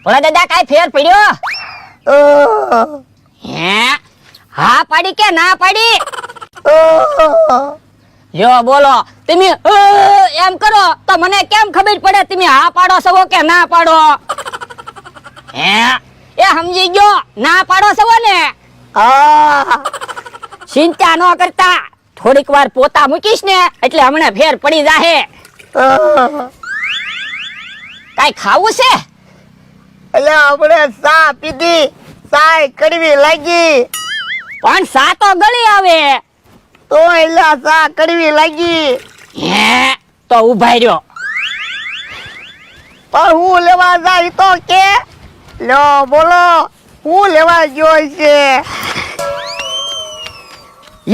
ભોળા દાદા કાઈ ફેર પડ્યો? હે હા પાડી કે ના પાડી? જો બોલો તમે એમ કરો તો મને કેમ ખબર પડે તમે હા પાડો છો કે ના પાડો? હે એ સમજી ગયો ના પાડો છો ને? ચિંતા ન કરતા થોડીક વાર પોતા મૂકીશ ને એટલે હમણાં ફેર પડી જાહે. કાઈ ખાવું છે? એટલે આપણે સા પીધી, સાય કડવી લાગી. પણ સા તો ગળી આવે. તો એટલે સા કડવી લાગી. હે તો ઉભા રહ્યો. પણ હું લેવા જાય તો કે લો બોલો હું લેવા ગયો છે?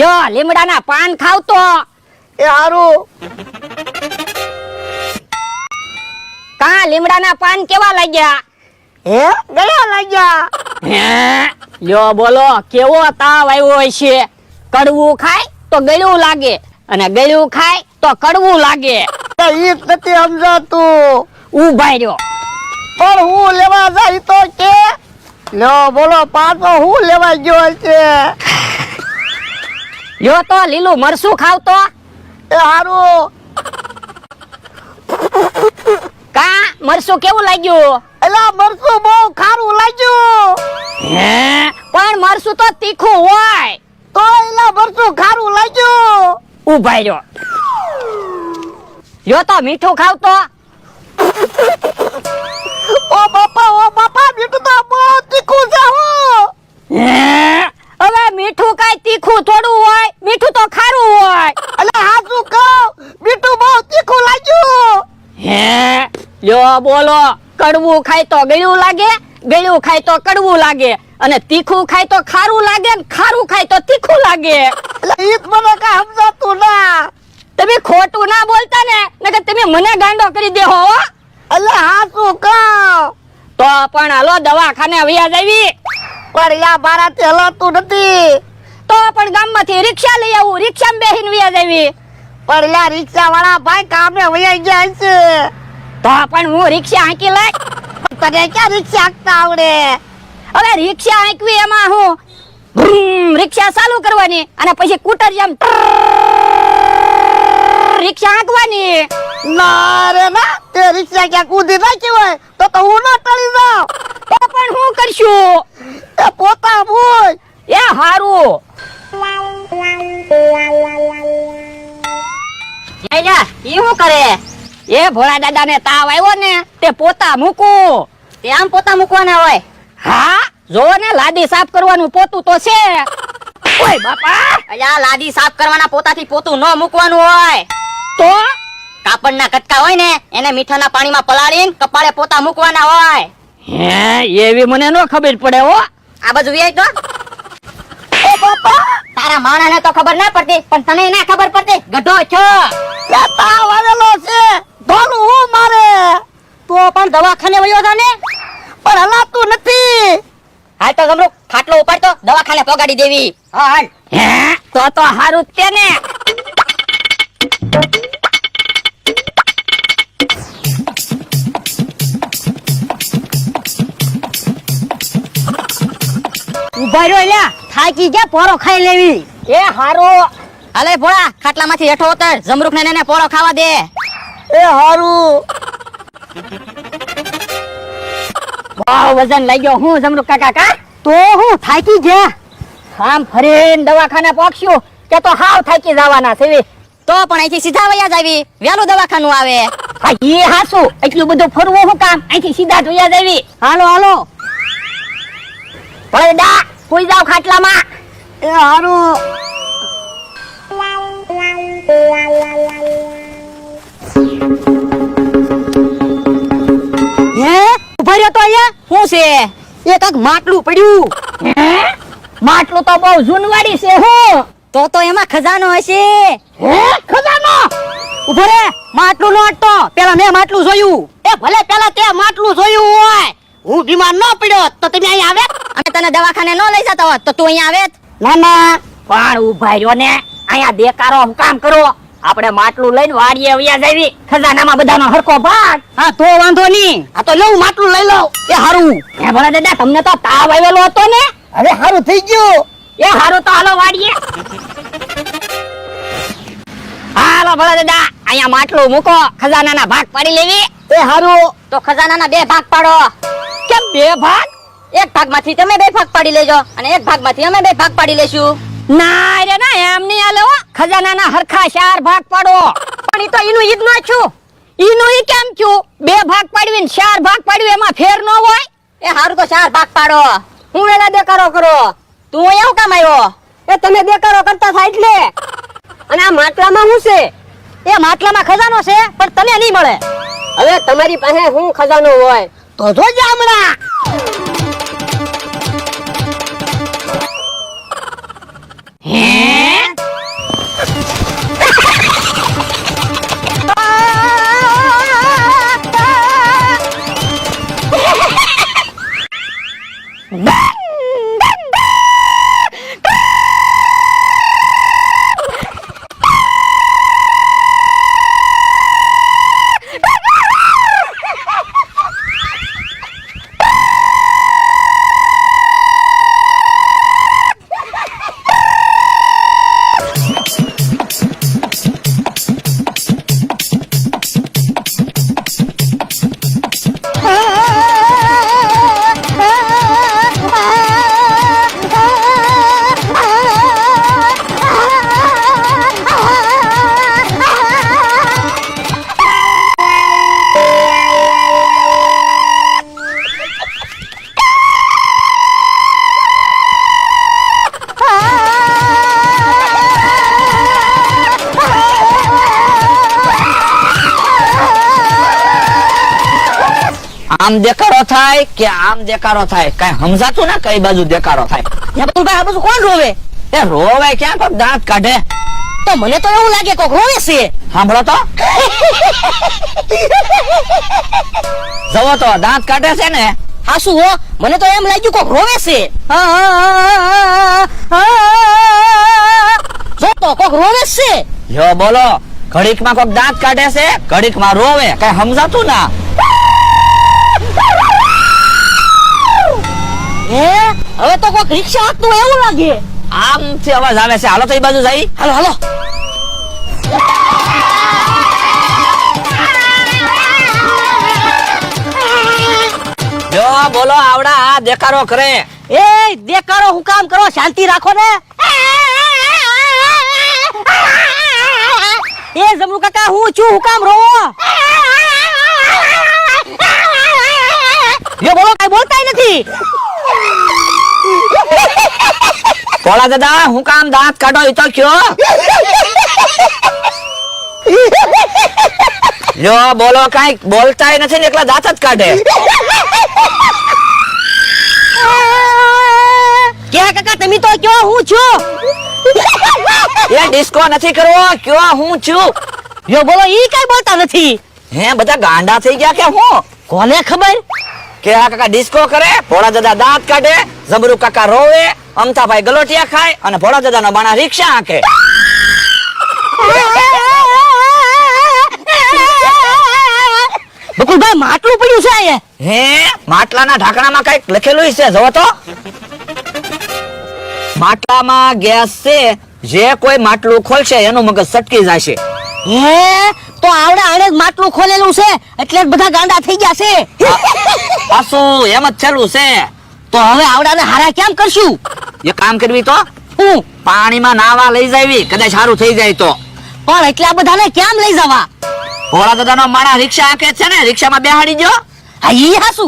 યો લીમડાના પાન ખાવ તો. એ હારું. કા લીમડાના પાન કેવા લાગ્યા? હે ગળા લાગ્યા. હે યો બોલો કેવો તાવ આવ્યો છે? કડવું ખાય તો ગળ્યું લાગે અને ગળ્યું ખાય તો કડવું લાગે. તે ઈ નથી સમજાતું. ઉભા રહ્યો. પણ હું લેવા જાય તો કે લો બોલો પાછો હું લેવા ગયો છે? યો તો લીલું મરસું ખાવ તો. એ હારું. કા મરસું કેવું લાગ્યું? એલા મરસું બહુ ખારું લાગ્યું. હે પણ મરસું તો તીખું હોય. તો એલા મરસું ખારું લાગ્યું. ઉભા રહ્યો. યો તો મીઠું ખાવ તો. ઓ બાપા મીઠું તો બહુ તીખું છે. હે હવે મીઠું કાઈ તીખું થોડું હોય, મીઠું તો ખારું હોય. અલે હાચું કહું મીઠું બહુ તીખું લાગ્યું. હે યો બોલો કડવું ખાય તો ગળ્યું લાગે, ગળ્યું ખાય તો કડવું લાગે અને તીખું ખાય તો ખારું લાગે ને ખારું ખાય તો તીખું લાગે. એટલે ઈ જ મને કાંઈ સમજાતું ના. તમે ખોટું ના બોલતા ને નકર તમે મને ગાંડો કરી દેહો હો. અલે હાચું કહું. તો પણ હાલો દવાખાને વ્યા જાવી. પણ યા મારાથી હલાતું નથી. તો પણ ગામમાંથી રિક્ષા લઈ આવું, રિક્ષામાં બેહીને વ્યા જાવી. પણ યા રિક્ષા વાળા ભાઈ કામે વયા ગયા છે. તો પણ હું રિક્ષા હાંકી લાય. તને ક્યાં રિક્ષા હાંકતા આવડે? હવે રિક્ષા હાંકવી એમાં હું રિક્ષા ચાલુ કરવાની અને પછી કૂટર જેમ રિક્ષા હાંકવાની. ના રે ના તે રિક્ષા ક્યાં કૂદી નાખી હોય તો હું ના ટળી જાઉં. તો પણ હું કરશું? એ પોતા ભૂલ. એ હારું. ઈ શું કરે? એ ભોળા દાદા ને તાવ આવ્યો ને તે પોતા મૂકું. તે આમ પોતા મૂકવાના હોય? હા જો ને લાદી સાફ કરવાનું પોતું તો છે. ઓય બાપા અલ્યા લાદી સાફ કરવાના પોતાથી પોતું ન મૂકવાનું હોય. તો કાપડના કટકા હોય ને એને મીઠાના પાણીમાં પલાળીને કપાળે પોતા મૂકવાના હોય. હે એવી મને ન ખબર પડે હો. આ બાજુ વેય તો. ઓ બાપા તારા માણાને તો ખબર ના પડતી પણ તને ના ખબર પડતી ગઢો છો. યા તાવ આવેલો છે ધોલું હું મારે. તો પણ દવાખાને વયો જા ને. પણ હલાતું નથી. હાલ તો ગમરો ખાટલો ઉપાડતો દવાખાને પોગાડી દેવી. હાલ હે તો હારું તે ને. ઉભા રહ્યો લ્યા થાકી ગયા પોરો ખાઈ લેવી. એ હારો હાલે ભોળા ખાટલામાંથી હેઠો ઉતર જમરૂખ ને પોળો ખાવા દે. એ હારું. વાહ વજન લઈ ગયો હું જમરૂખ કાકા. કા તો હું થાકી ગયા. આમ ફરીને દવાખાને પહોંચ્યું કે તો હાવ થાકી જવાના છે. તો પણ અહીંથી સીધા વયા જાવી વેલું દવાખાનું આવે. હા એ હાસું એટલું બધું ફરવું શું કામ અહીંથી સીધા જ વયા જાવી. હાલો હાલો. ભોળા દાદા સુઈ જાવ ખાટલામાં. એ હારું. હે ઉભા રહ્યો તો અહીંયા શું છે? એ કાક માટલું પડ્યું. હે માટલું તો બહુ જૂનવાડી છે હું. તો એમાં ખજાનો હશે. હે ખજાનો? ઉભો રે માટલું નો અટતો પેલા મેં માટલું જોયું. એ ભલે પેલા તે માટલું જોયું હોય. હું બીમાર ન પડ્યો તો તમે અહીં આવે. અને તને દવાખાને ન લઈ જતા હોત તો તું અહીંયા આવે. ના ના પણ ઉભા રહ્યો ને અહીંયા દેકારો હું કામ કરો. આપણે માટલું લઈને વાડીએ વ્યા જાવી, ખજાનામાં બધાનો હરખો ભાગ. હા તો વાંધો નહીં, આ તો લઉં માટલું લઈ લઉં. એ હારું, હે ભોળા દાદા, તમને તો તાવ આવેલો હતો ને? હવે હારું થઈ ગયું. એ હારું, તો હાલો વાડીએ. હાલો ભોળા દાદા, અહીંયા માટલું મૂકો, ખજાનાના ભાગ પાડી લેવી. એ હારું. તો ખજાનાના 2 ભાગ પાડો. કેમ 2 ભાગ? એક ભાગમાંથી તમે 2 ભાગ પાડી લેજો અને એક ભાગમાંથી અમે 2 ભાગ પાડી લેશું. ના રે ના, એમ નહીં હાલે હો. ખજાનાના હરખા 4 ભાગ પાડો. પણ ઈ તો ઈનું ઈદ નો છું. ઈનું ઈ કેમ છું? 2 ભાગ પાડવીને 4 ભાગ પાડવી, એમાં ફેર ન હોય? એ હારું, તો 4 ભાગ પાડો. હું વેલા દેકારો કરો. તું એવું કામ આવ્યો? એ તમે દેકારો કરતા થાય એટલે. અને આ માટલામાં શું છે? એ માટલામાં ખજાનો છે, પણ તને નહીં મળે. હવે તમારી પાસે શું ખજાનો હોય તો જો જામડા. હે? આમ દેકારો થાય કે આમ દેકારો થાય, કઈ સમજાતું ને કઈ બાજુ દેકારો થાય. બકુલભાઈ આ બધું કોણ રોવે? એ રોવે ક્યાં, કોક દાંત કાઢે. તો મને તો એવું લાગે કોક રોવે છે. સાંભળો તો, જવો તો દાંત કાઢે છે ને. હાસુ હો, મને તો એમ લાગ્યું કોક રોવે છે. જો તો કોક રોવે છે. જો બોલો, ઘડીક માં કોક દાંત કાઢે છે, ઘડીક માં રોવે, કઈ સમજાતું ના. હવે તો કોક રિક્ષા હાંકતું હોય એવું લાગે. આમથી અવાજ આવે છે. હાલો તો એ બાજુ જઈ. હાલો હાલો. જો બોલો, આવડા આ દેકારો કરે. એ દેકારો હું કામ કરો, શાંતિ રાખો ને. એ જમરૂ કાકા, હું છું, હું કામ રો? યો બોલો, કઈ બોલતાય નથી. ભોળા દાદા, હું કામ દાંત કાઢો એ તો કયો. જો બોલો, કઈ બોલતાય નથી ને એકલા દાંત જ કાઢે. ક્યાં કાકા, તમે તો કયો હું છું. એ ડિસ્કો નથી કરવો, કયો હું છું. યો બોલો, ઈ કઈ બોલતા નથી. હે, બધા ગાંડા થઈ ગયા કે હું? કોને ખબર? કે આ કાકા ડિસ્કો કરે, ભોળા દાદા દાંત કાઢે, જબરુ કાકા રોવે, અમથાભાઈ ગલોટિયા ખાય અને ભોળા દાદા ના બાણા રિક્ષા હાંકે. બકુલભાઈ, માટલું પડ્યું છે અહીંયા. હે, માટલાના ઢાંકણામાં કઈક લખેલું છે, જોવો તો. માટલામાં ગેસ છે, જે કોઈ માટલું ખોલશે એનું મગજ સટકી જશે. હે, તો આવડે આણે જ માટલું ખોલેલું છે એટલે જ બધા ગાંડા થઈ ગયા છે. પાછું એમ જ છેલ્લું છે. તો હવે આવડાને હારા કેમ કરશું? એ કામ કરવી તો હું પાણીમાં નાવા લઈ જાવી, કદાચ સારું થઈ જાય તો. પણ એટલા બધાને કેમ લઈ જવા? ભોળા દાદાનો માણા રિક્ષા હાંકે છે ને, રિક્ષામાં બેહાડી જો. હા, ઈ હાસુ.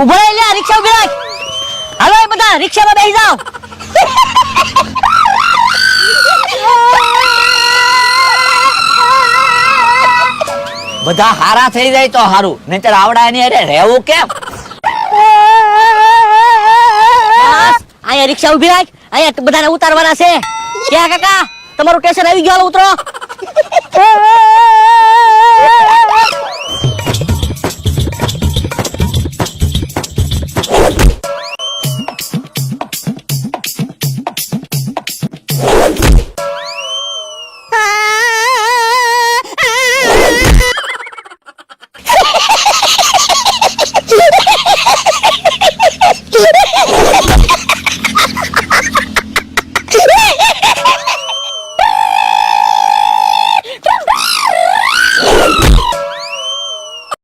ઉભો રહી લે, રિક્ષા ઉભી રાખ. હાલો એ બધા રિક્ષામાં બેસી જાઓ. બધા હારા થઈ જાય તો હારું, નહીતર આવડા એની અરે રહેવું કેમ? બસ, અહીંયા રિક્ષા ઉભી રાખ. અહીંયા બધાને ઉતારવાના છે. ક્યાં કાકા, તમારું સ્ટેશન આવી ગયું, હાલો ઉતરો.